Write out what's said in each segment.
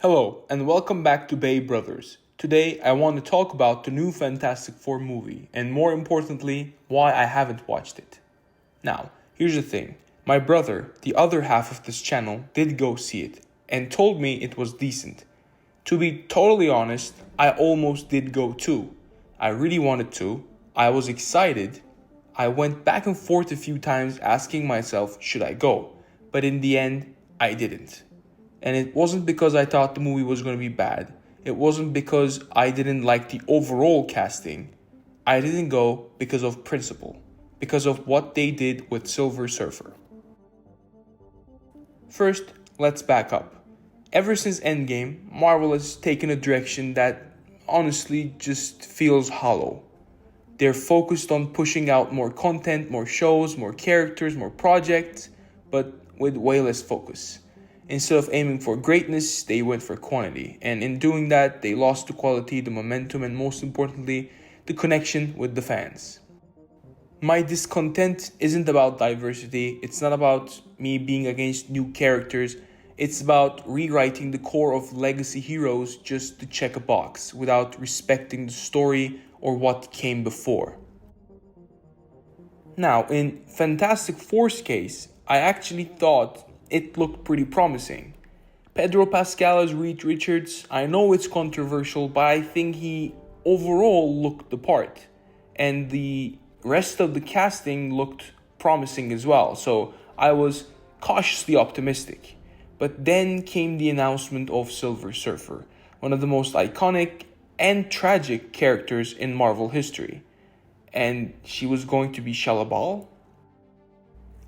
Hello, and welcome back to Bay Brothers. Today, I want to talk about the new Fantastic Four movie, and more importantly, why I haven't watched it. Now, here's the thing my brother, the other half of this channel, did go see it, and told me it was decent. To be totally honest, I almost did go too. I really wanted to, I was excited. I went back and forth a few times asking myself, should I go? But in the end, I didn't. And it wasn't because I thought the movie was going to be bad. It wasn't because I didn't like the overall casting. I didn't go because of principle, because of what they did with Silver Surfer. First, let's back up. Ever since Endgame, Marvel has taken a direction that honestly just feels hollow. They're focused on pushing out more content, more shows, more characters, more projects, but with way less focus. Instead of aiming for greatness, they went for quantity. And in doing that, they lost the quality, the momentum, and most importantly, the connection with the fans. My discontent isn't about diversity. It's not about me being against new characters. It's about rewriting the core of legacy heroes just to check a box without respecting the story or what came before. Now, in Fantastic Four's case, I actually thought it looked pretty promising. Pedro Pascal as Reed Richards, I know it's controversial, but I think he overall looked the part. And the rest of the casting looked promising as well, so I was cautiously optimistic. But then came the announcement of Silver Surfer, one of the most iconic and tragic characters in Marvel history. And she was going to be Shalabal?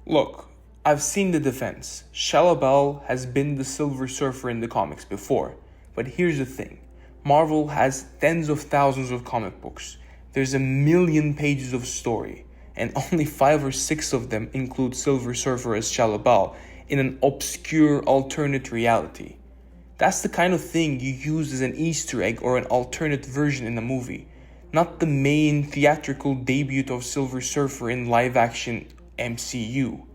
Look, I've seen the defense. Shalabal has been the Silver Surfer in the comics before. But here's the thing. Marvel has tens of thousands of comic books. There's 1,000,000 pages of story. And only 5 or 6 of them include Silver Surfer as Shalabal in an obscure alternate reality. That's the kind of thing you use as an Easter egg or an alternate version in a movie. Not the main theatrical debut of Silver Surfer in live-action MCU.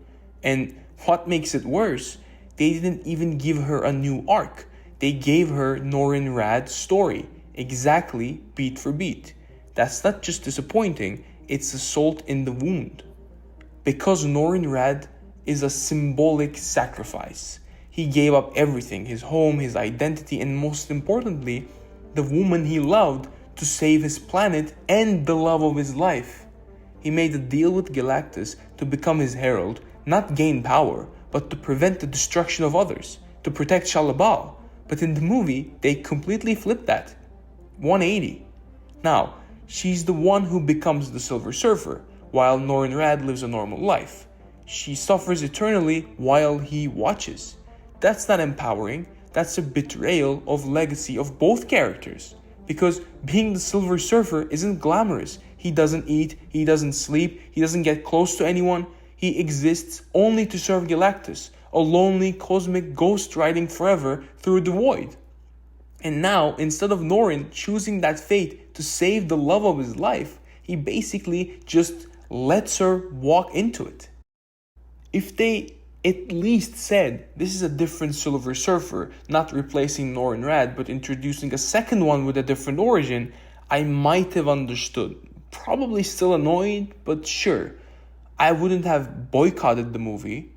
And what makes it worse, they didn't even give her a new arc. They gave her Norrin Radd's story, exactly beat for beat. That's not just disappointing, it's a salt in the wound. Because Norrin Radd is a symbolic sacrifice. He gave up everything, his home, his identity, and most importantly, the woman he loved to save his planet and the love of his life. He made a deal with Galactus to become his herald, not gain power, but to prevent the destruction of others, to protect Shalabal. But in the movie, they completely flipped that. 180. Now, she's the one who becomes the Silver Surfer, while Norrin Radd lives a normal life. She suffers eternally while he watches. That's not empowering, that's a betrayal of legacy of both characters. Because being the Silver Surfer isn't glamorous. He doesn't eat, he doesn't sleep, he doesn't get close to anyone. He exists only to serve Galactus, a lonely cosmic ghost riding forever through the void. And now, instead of Norrin choosing that fate to save the love of his life, he basically just lets her walk into it. If they at least said, this is a different Silver Surfer, not replacing Norrin Radd, but introducing a second one with a different origin, I might have understood. Probably still annoyed, but sure. I wouldn't have boycotted the movie,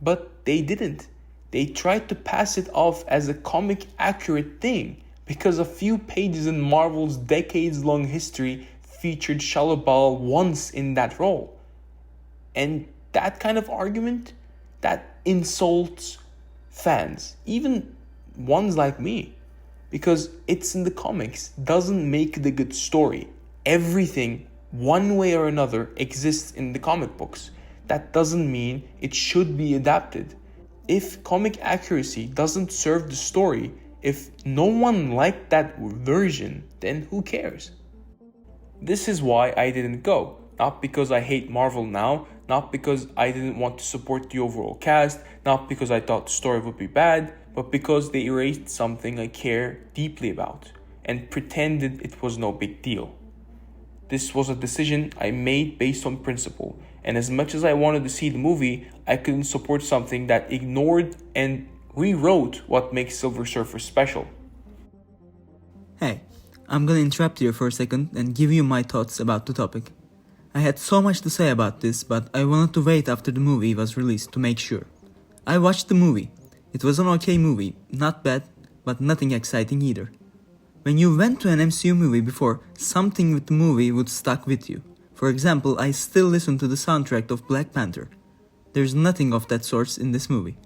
but they didn't. They tried to pass it off as a comic accurate thing because a few pages in Marvel's decades-long history featured Shalabal once in that role. And that kind of argument, that insults fans, even ones like me, because it's in the comics, doesn't make the good story. Everything, one way or another, exists in the comic books. That doesn't mean it should be adapted. If comic accuracy doesn't serve the story, if no one liked that version, then who cares? This is why I didn't go. Not because I hate Marvel now, not because I didn't want to support the overall cast, not because I thought the story would be bad, but because they erased something I care deeply about and pretended it was no big deal. This was a decision I made based on principle, and as much as I wanted to see the movie, I couldn't support something that ignored and rewrote what makes Silver Surfer special. Hey, I'm gonna interrupt you for a second and give you my thoughts about the topic. I had so much to say about this, but I wanted to wait after the movie was released to make sure. I watched the movie. It was an okay movie, not bad, but nothing exciting either. When you went to an MCU movie before, something with the movie would stuck with you. For example, I still listen to the soundtrack of Black Panther. There's nothing of that sort in this movie.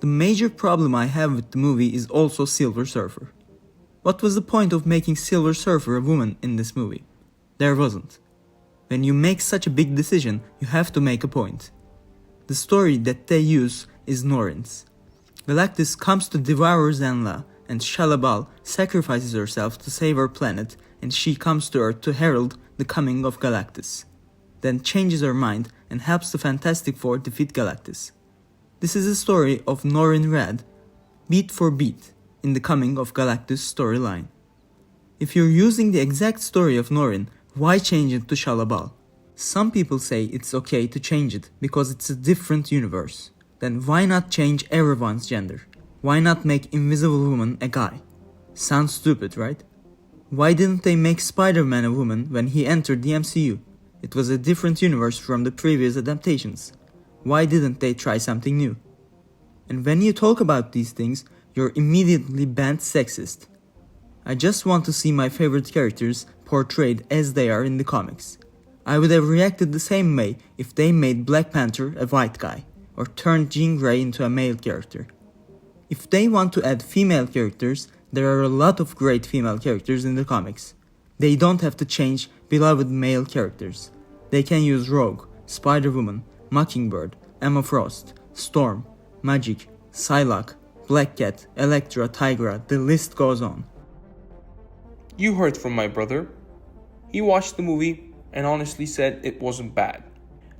The major problem I have with the movie is also Silver Surfer. What was the point of making Silver Surfer a woman in this movie? There wasn't. When you make such a big decision, you have to make a point. The story that they use is Norrin's. Galactus comes to devour Zenla, and Shalabal sacrifices herself to save her planet, and she comes to Earth to herald the coming of Galactus. Then changes her mind and helps the Fantastic Four defeat Galactus. This is the story of Norrin Radd, beat for beat, in the coming of Galactus storyline. If you're using the exact story of Norrin, why change it to Shalabal? Some people say it's okay to change it because it's a different universe. Then why not change everyone's gender? Why not make Invisible Woman a guy? Sounds stupid, right? Why didn't they make Spider-Man a woman when he entered the MCU? It was a different universe from the previous adaptations. Why didn't they try something new? And when you talk about these things, you're immediately banned sexist. I just want to see my favorite characters portrayed as they are in the comics. I would have reacted the same way if they made Black Panther a white guy, or turned Jean Grey into a male character. If they want to add female characters, there are a lot of great female characters in the comics. They don't have to change beloved male characters. They can use Rogue, Spider-Woman, Mockingbird, Emma Frost, Storm, Magic, Psylocke, Black Cat, Elektra, Tigra, the list goes on. You heard from my brother. He watched the movie and honestly said it wasn't bad.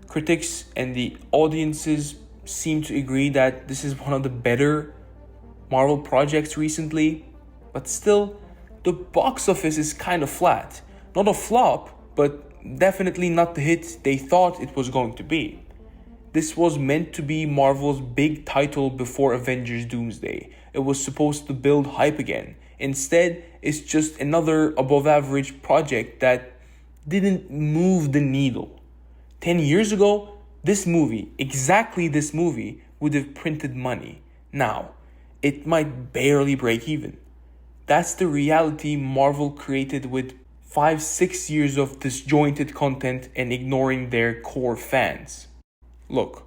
Critics and the audiences seem to agree that this is one of the better Marvel projects recently, but still, the box office is kind of flat. Not a flop, but definitely not the hit they thought it was going to be. This was meant to be Marvel's big title before Avengers Doomsday. It was supposed to build hype again. Instead, it's just another above average project that didn't move the needle. 10 years ago, this movie, exactly this movie, would have printed money. Now, it might barely break even. That's the reality Marvel created with 5-6 years of disjointed content and ignoring their core fans. Look,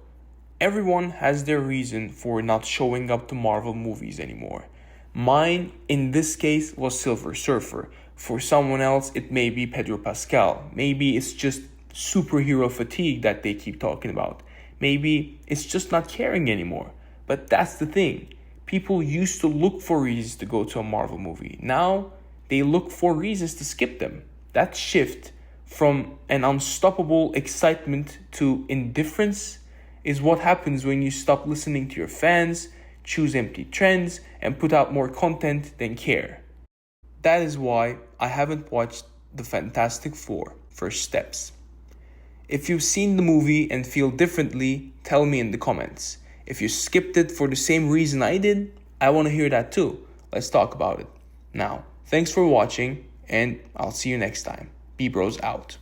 everyone has their reason for not showing up to Marvel movies anymore. Mine, in this case, was Silver Surfer. For someone else, it may be Pedro Pascal. Maybe it's just superhero fatigue that they keep talking about. Maybe it's just not caring anymore. But that's the thing. People used to look for reasons to go to a Marvel movie. Now, they look for reasons to skip them. That shift from an unstoppable excitement to indifference is what happens when you stop listening to your fans, choose empty trends, and put out more content than care. That is why I haven't watched the Fantastic Four: First Steps. If you've seen the movie and feel differently, tell me in the comments. If you skipped it for the same reason I did, I want to hear that too. Let's talk about it. Now, thanks for watching, and I'll see you next time. B-Bros out.